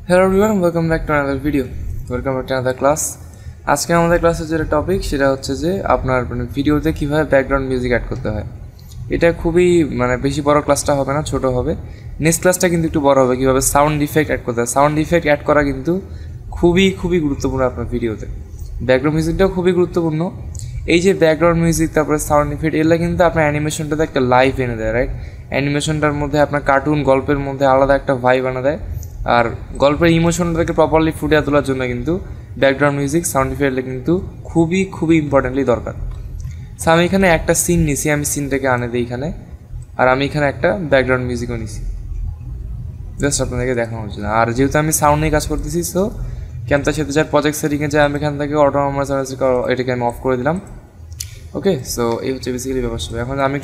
Hello everyone, welcome back to another video. Welcome back to another class. আজকে আমাদের ক্লাসের যে টপিক সেটা হচ্ছে যে আপনার ভিডিওতে কিভাবে ব্যাকগ্রাউন্ড মিউজিক অ্যাড করতে হয়। এটা খুবই বেশি বড় ক্লাসটা হবে না, ছোট হবে। নেক্সট ক্লাসটা কিন্তু একটু বড় হবে, কিভাবে সাউন্ড ইফেক্ট অ্যাড করতে হয়। সাউন্ড ইফেক্ট অ্যাড করা কিন্তু খুবই গুরুত্বপূর্ণ আপনার ভিডিওতে। ব্যাকগ্রাউন্ড মিউজিকটাও খুবই গুরুত্বপূর্ণ। এই যে ব্যাকগ্রাউন্ড মিউজিক তারপরে সাউন্ড ইফেক্ট এগুলো কিন্তু আপনার অ্যানিমেশনটাতে একটা লাইফ এনে দেয়, রাইট? অ্যানিমেশনটার মধ্যে আপনার কার্টুন গল্পের মধ্যে আলাদা একটা ভাইব এনে দেয়। আর গল্পের ইমোশনটাকে প্রপারলি ফুটিয়ে তোলার জন্য কিন্তু ব্যাকগ্রাউন্ড মিউজিক সাউন্ড ইফেক্ট কিন্তু খুবই ইম্পর্টেন্টলি দরকার। সো আমি এখানে একটা সিন নিছি, আমি সিনটাকে আনে দিই এখানে, আর আমি এখানে একটা ব্যাকগ্রাউন্ড মিউজিকও নিছি, জাস্ট আপনাদেরকে দেখানোর জন্য। আর যেহেতু আমি সাউন্ড নিয়ে কাজ করতেছি, সো ক্যামচার প্রজেক্ট সেটিংয়ে যাই, আমি এখান থেকে অটোনোমাস এটাকে আমি অফ করে দিলাম। ওকে, সো এই হচ্ছে বেসিক্যালি ব্যাপারটা। এখন আমি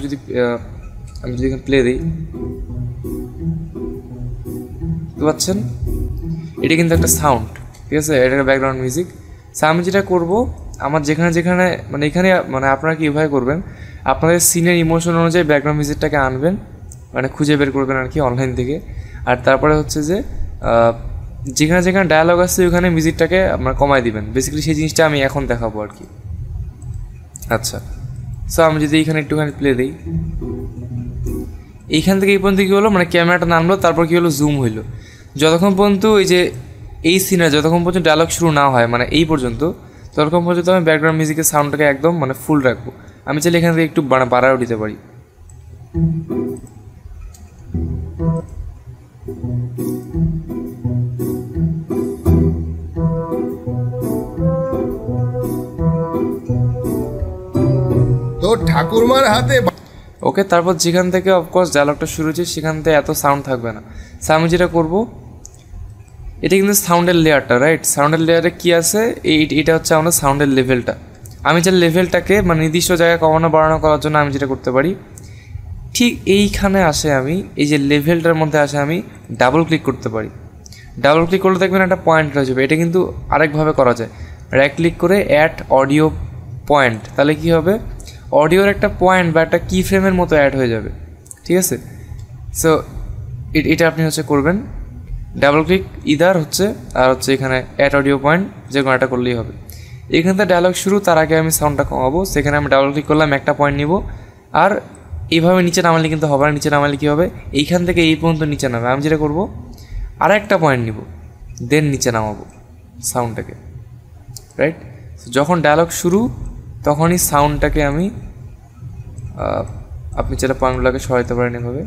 যদি এখানে প্লে দিই, বুঝতে পারছেন এটা কিন্তু একটা সাউন্ড, ঠিক আছে? এটা একটা ব্যাকগ্রাউন্ড মিউজিক। সো আমি যেটা করবো, আমার যেখানে এখানে আপনারা কীভাবে করবেন, আপনাদের সিনের ইমোশন অনুযায়ী ব্যাকগ্রাউন্ড মিউজিকটাকে আনবেন, খুঁজে বের করবেন আর কি অনলাইন থেকে। আর তারপরে হচ্ছে যে যেখানে ডায়ালগ আসছে ওখানে মিউজিকটাকে আপনার কমায় দিবেন। বেসিক্যালি সেই জিনিসটা আমি এখন দেখাবো আর কি। আচ্ছা, সো আমি যদি এখানে একটুখানি প্লে দিই, এইখান থেকে এই পর্যন্ত কী হলো, ক্যামেরাটা নামলো, তারপর কী হলো, জুম হইলো। যতক্ষণ পর্যন্ত এই সিনে যতক্ষণ পর্যন্ত ডায়লগ শুরু না হয়, এই পর্যন্ত, ততক্ষণ পর্যন্ত আমি ব্যাকগ্রাউন্ড মিউজিকের সাউন্ডটাকে একদম ফুল রাখবো। আমি চাইলে এখান থেকে একটু বাড়াও দিতে পারি। তো ঠাকুরমার হাতে ওকে, তারপর যেখান থেকে অফকোর্স ডায়লগটা শুরু হচ্ছে সেখান থেকে এত সাউন্ড থাকবে না। সো আমি যেটা করবো, এটা কিন্তু সাউন্ডের লেয়ারটা, রাইট? সাউন্ডের লেয়ারে কী আছে, এটা হচ্ছে আমাদের সাউন্ডের লেভেলটা। আমি যে লেভেলটাকে নির্দিষ্ট জায়গায় কমানো বাড়ানো করার জন্য আমি যেটা করতে পারি, ঠিক এইখানে আসে আমি এই যে লেভেলটার মধ্যে আসে আমি ডাবল ক্লিক করতে পারি। ডাবল ক্লিক করলে দেখবেন একটা পয়েন্ট হয়ে যাবে। এটা কিন্তু আরেকভাবে করা যায়, রাইট ক্লিক করে অ্যাড অডিও পয়েন্ট, তাহলে কী হবে, অডিওর একটা পয়েন্ট বা একটা কি ফ্রেমের মতো অ্যাড হয়ে যাবে, ঠিক আছে? সো এটা আপনি করবেন ডাবল ক্লিক ইদার আর এখানে অ্যাড অডিও পয়েন্ট, যে কোনো একটা করলেই হবে। এখান থেকে ডায়লগ শুরু, তার আগে আমি সাউন্ডটা কমাবো। সেখানে আমি ডাবল ক্লিক করলাম, একটা পয়েন্ট নিব, আর এইভাবে নিচে নামালে কিন্তু হবে না। নিচে নামালে কী হবে, এইখান থেকে এই পর্যন্ত নিচে নামে। আমি যেটা করবো, আর একটা পয়েন্ট নিব, দেন নিচে নামাবো সাউন্ডটাকে, রাইট? যখন ডায়লগ শুরু তখনই সাউন্ডটাকে আপনি যেটা পয়েন্টগুলোকে সরাইতে পারেন এভাবে,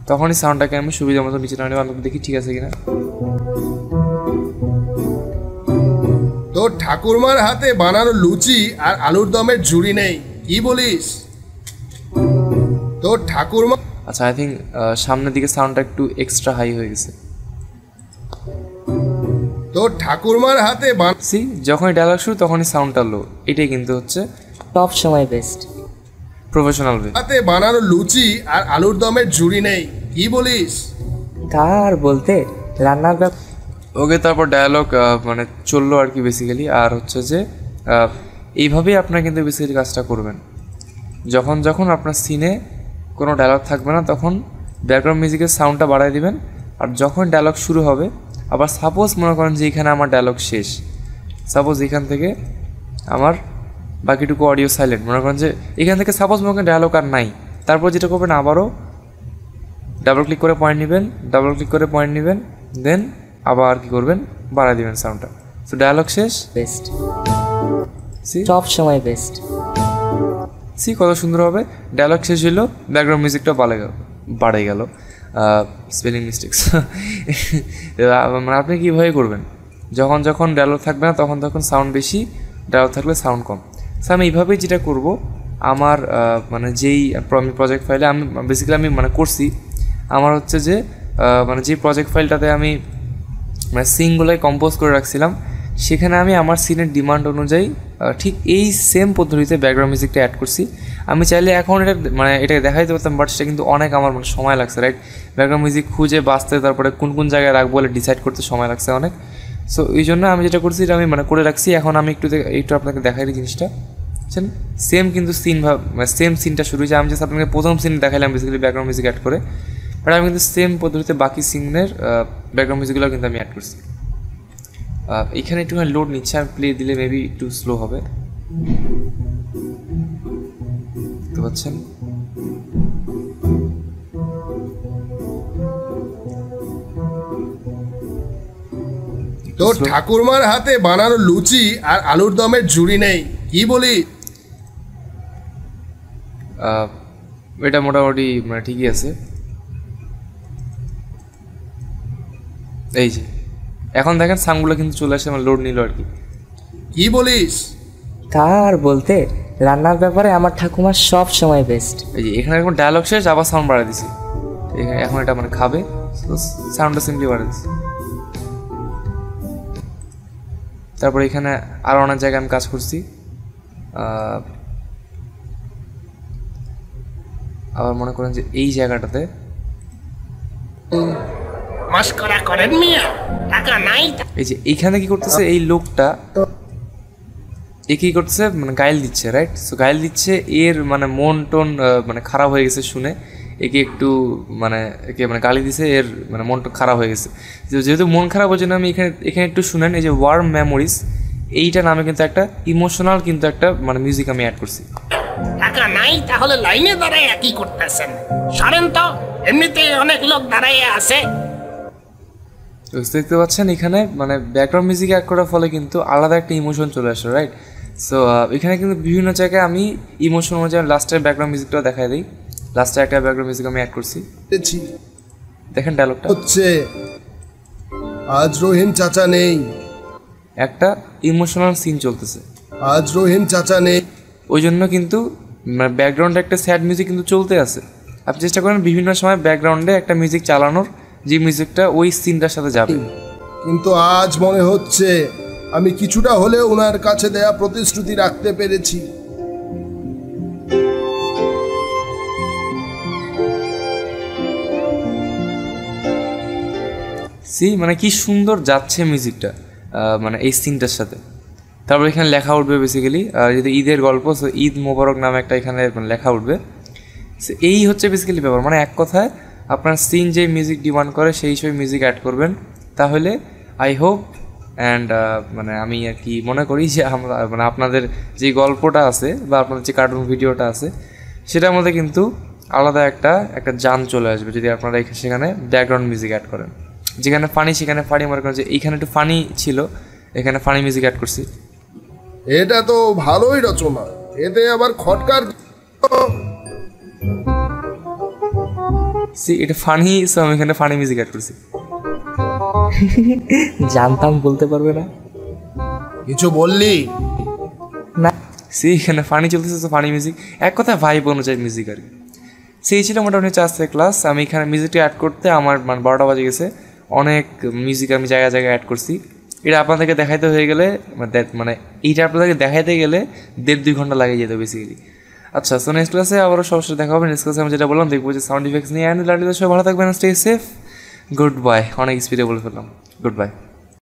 তখনই সাউন্ডটাকে আমি সুবিধা মতো নিচে নামিয়ে আমি দেখি ঠিক আছে কিনা। তো ঠাকুরমার হাতে বানানো লুচি আর আলুর দমের ঝুড়ি নেই, কি বলিস? তো ঠাকুরমা, আচ্ছা, আই থিঙ্ক সামনের দিকে সাউন্ডটা একটু এক্সট্রা হাই হয়ে গেছে। তো ঠাকুরমার হাতে সি, যখনই ডায়লগ শুরু তখনই সাউন্ডটা লো। এটাই কিন্তু সব সময় বেস্ট প্রফেশনাল ওয়ে। হাতে বানানো লুচি আর আলুর দমের ঝুড়ি নেই, কি বলিস? তার বলতে রান্নার ওকে, তারপর ডায়ালগ চললো আর কি বেসিক্যালি। আর যে এইভাবেই আপনার কিন্তু বেসিক্যালি কাজটা করবেন। যখন আপনার সিনে কোনো ডায়লগ থাকবে না, তখন ব্যাকগ্রাউন্ড মিউজিকের সাউন্ডটা বাড়ায় দিবেন। আর যখন ডায়লগ শুরু হবে, আবার সাপোজ মনে করেন যে এখানে আমার ডায়লগ শেষ, সাপোজ এখান থেকে আমার বাকিটুকু অডিও সাইলেন্ট, মনে করেন যে এখান থেকে সাপোজ মনে করেন ডায়লগ আর নাই, তারপর যেটা করবেন, আবারও ডাবল ক্লিক করে পয়েন্ট নেবেন, দেন আবার কি করবেন, বাড়ায় দিবেন সাউন্ডটা। সো ডায়লগ শেষ, বেস্ট, সব সময় বেস্ট। কত সুন্দর হবে। ডায়লগ শেষ হইলো, ব্যাকগ্রাউন্ড মিউজিকটা বাড়ে গেল। Spelling mistakes. আপনি কীভাবে করবেন, যখন ডায়লগ থাকবে না তখন সাউন্ড বেশি, ডায়লগ থাকলে সাউন্ড কম। সো আমি এইভাবেই যেটা করব, আমার যেই প্রজেক্ট ফাইলে আমি বেসিক্যালি করছি, আমার যে যে প্রজেক্ট ফাইলটাতে আমি সিনগুলোই কম্পোজ করে রাখছিলাম, সেখানে আমি আমার সিনের ডিমান্ড অনুযায়ী ঠিক এই সেম পদ্ধতিতে ব্যাকগ্রাউন্ড মিউজিকটা অ্যাড করছি। আমি চাইলে এখন এটাকে দেখাইতে পারতাম, বাট সেটা কিন্তু অনেক আমার সময় লাগছে, রাইট? ব্যাকগ্রাউন্ড মিউজিক খুঁজে বাঁচতে, তারপরে কোন জায়গায় রাখবো বলে ডিসাইড করতে সময় লাগছে অনেক। সো এই জন্য আমি যেটা করছি, এটা আমি করে রাখছি। এখন আমি একটু আপনাকে দেখাই এই জিনিসটা। বুঝছেন, সেম কিন্তু সিন সেম সিনটা শুরু হয়েছে। আমি জাস্ট আপনাকে প্রথম সিন দেখাইলাম বেসিক্যালি ব্যাকগ্রাউন্ড মিউজিক অ্যাড করে, বাট আমি কিন্তু সেম পদ্ধতিতে বাকি সিনের ব্যাকগ্রাউন্ড মিউজিকগুলো কিন্তু আমি অ্যাড করছি। এখানে একটুখানি লোড নিচ্ছে, আমি প্লে দিলে মেবি একটু স্লো হবে, বুঝতে পারছেন? তোর ঠাকুরমার হাতে বানানো লুচি আর আলুর দমের জুড়ি নেই, কি বলি? এটা মোটামুটি মানে ঠিকই আছে। এই যে এখন দেখেন সাউন্ডগুলো কিন্তু চলে আসে, আমার লোড নিল আর কি। কি বলিস? তা আর বলতে, রান্নার ব্যাপারে আমার ঠাকুমা সব সময় বেস্ট। এই যে এখানে এখন ডায়লগ শেষ, আবার সাউন্ড বাড়াই দিছি। এখন এটা মানে খাবে, সাউন্ডটা সিম্পলি বাড়াই দিছি। তারপর এখানে আরও অনেক জায়গায় আমি কাজ করছি। আবার মনে করেন যে এই জায়গাটাতে মাস্করা করেন মিয়া, টাকা নাই। এই যে এইখানে কি করতেছে এই লোকটা, এ কি করতেছে মানে গাইল দিচ্ছে, রাইট? সো গাইল দিচ্ছে, এর মানে মন টোন মানে খারাপ হয়ে গেছে শুনে, একে একটু মানে একে মানে গালি দিছে, এর মানে মনটা খারাপ হয়ে গেছে। যেহেতু মন খারাপ হওয়ার জন্য আমি এখানে একটু শুনেন, এই যে ওয়ার্ম মেমোরিজ এইটা নামে কিন্তু একটা ইমোশনাল কিন্তু একটা মানে মিউজিক আমি অ্যাড করছি। টাকা নাই তাহলে লাইনে দাঁড়ায় কি করতেছেন? সরেন তো, এমনিতে অনেক লোক দাঁড়াইয়া আছে। দেখতে পাচ্ছেন এখানে মানে ব্যাকগ্রাউন্ড মিউজিক অ্যাড করার ফলে কিন্তু আলাদা একটা ইমোশন চলে আসে, রাইট? সো এখানে কিন্তু বিভিন্ন জায়গায় আমি ইমোশন অনুযায়ী লাস্টের ব্যাকগ্রাউন্ড মিউজিকটাও দেখাই দিই। লাস্টে একটা ব্যাকগ্রাউন্ড মিউজিক আমি অ্যাড করছি, দেখেন ডায়লগটা হচ্ছে আজ রহিম চাচা নেই, একটা ইমোশনাল সিন চলতেছে, আজ রহিম চাচা নেই। ওই জন্য কিন্তু মানে ব্যাকগ্রাউন্ডে একটা স্যাড মিউজিক কিন্তু চলতে আছে। আপনি চেষ্টা করেন বিভিন্ন সময় ব্যাকগ্রাউন্ডে একটা মিউজিক চালানোর, যে মিউজিকটা ওই সিনটার সাথে যাবে। কিন্তু আজ মনে হচ্ছে আমি কিছুটা হলেও ওনার কাছে দেয়া প্রতিশ্রুতি রাখতে পেরেছি। মানে কি সুন্দর যাচ্ছে মিউজিকটা মানে এই সিনটার সাথে। তারপর এখানে লেখা উঠবে বেসিক্যালি, যেহেতু ঈদের গল্প, সো ঈদ মোবারক নামে একটা এখানে মানে লেখা উঠবে। সো এই হচ্ছে বেসিক্যালি ব্যাপার, মানে এক কথায় আপনার সিন যে মিউজিক ডিমান্ড করে সেই হিসেবে মিউজিক অ্যাড করবেন, তাহলে আই হোপ অ্যান্ড মানে আমি আর কি মনে করি যে আমরা মানে আপনাদের যে গল্পটা আছে বা আপনাদের যে কার্টুন ভিডিওটা আছে সেটার মধ্যে কিন্তু আলাদা একটা জান চলে আসবে যদি আপনারা সেখানে ব্যাকগ্রাউন্ড মিউজিক অ্যাড করেন। যেখানে ফানি সেখানে ফানি, মনে করেন যে এইখানে একটু ফানি ছিল, এখানে ফানি মিউজিক অ্যাড করছি। এটা তো ভালোই রচনা, এতে আবার খটকার এটা ফানি, সো আমি এখানে ফানি মিউজিক অ্যাড করছি। জানতাম বলতে পারবে না। কিছু বললি না, এখানে ফানি চলতেছে, তো ফানি মিউজিক, এক কথায় ভাইব অনুযায়ী মিউজিক আর কি। সেই ছিল মোটামুটি 4 থেকে ক্লাস। আমি এখানে মিউজিকটা অ্যাড করতে আমার মানে 12টা বাজে গেছে। অনেক মিউজিক আমি জায়গায় জায়গায় অ্যাড করছি। এটা আপনাদেরকে দেখাইতে হয়ে গেলে মানে এইটা আপনাদেরকে দেখাইতে গেলে 1.5-2 ঘন্টা লাগে যেত বেসিক্যালি। আচ্ছা, সো নেক্সট ক্লাসে আবারও সবসময় দেখা হবে। নেক্সট ক্লাসে আমি যেটা বললাম দেখবো যে সাউন্ড ইফেক্টস নিয়ে অ্যান্ড লার্নিং। সবাই ভালো থাকবেন, স্টে সেফ, গুড বাই। অনেক স্পিডে বলে ফেললাম, গুড বাই।